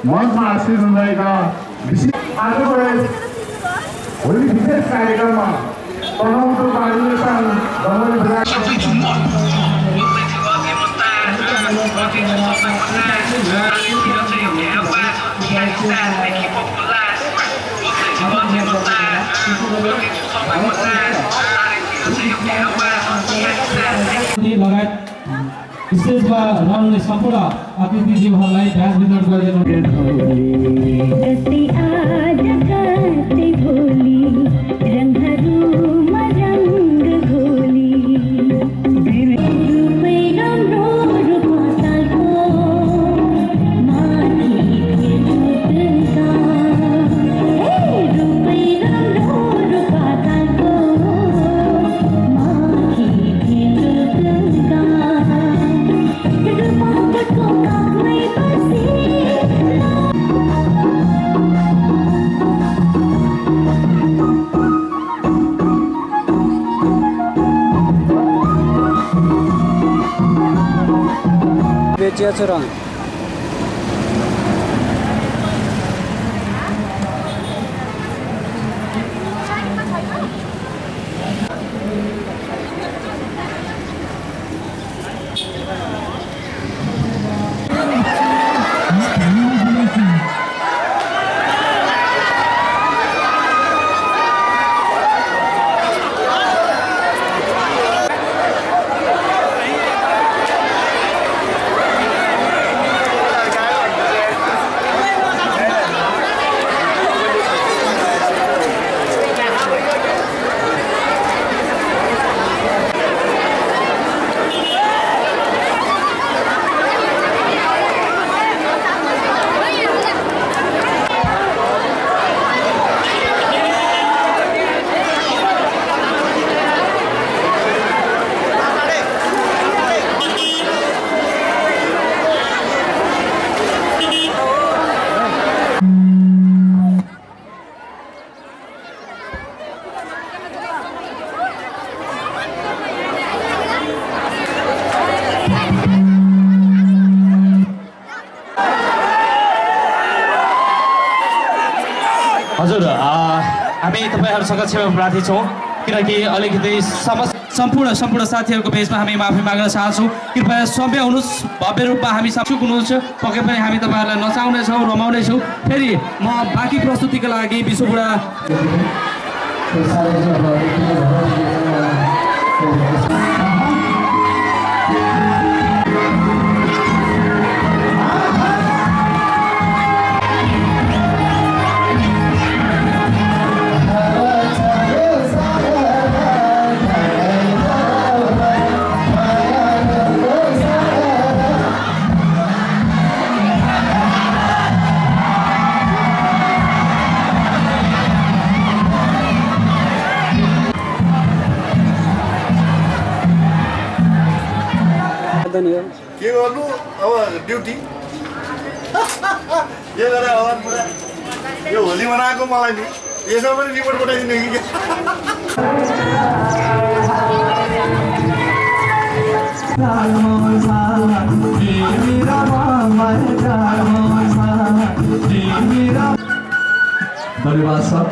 मंचमा आशीष हुँदैका आजको होली विशेष कार्यक्रममा तनहुँको पार्टिसन लगायत स्टेजमा रहने सम्पूर्ण अतिथिज्यूहरूलाई ध्यान वितरण गरिदिनु। Cerang. हजुर हामी तपाईहरुसँग क्षमा प्रार्थी छौं किनकि अलिकति सम्पूर्ण साथीहरुको पेजमा हामी माफी माग्न चाहन्छौं। कृपया सभ्य हुनुस्, भव्य रूपमा हामी सक्षम हुनुहुन्छ। पक्कै पनि हामी तपाईहरुलाई नचाउने छौं, रमाउने छौं। फेरि म बाँकी प्रस्तुतिको लागि विश्वबुढा के गर्नु अब ड्युटी के गरे अब पुरा यो होली मनाएको मलाई नि यसमा पनि रिपोर्ट पठाइदिनु कि परिवार सब